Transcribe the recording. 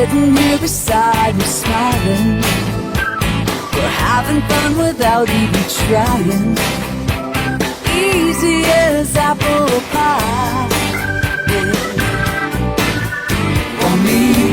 sitting here beside me smiling. We're having fun without even trying. Easy as apple pie, yeah. For me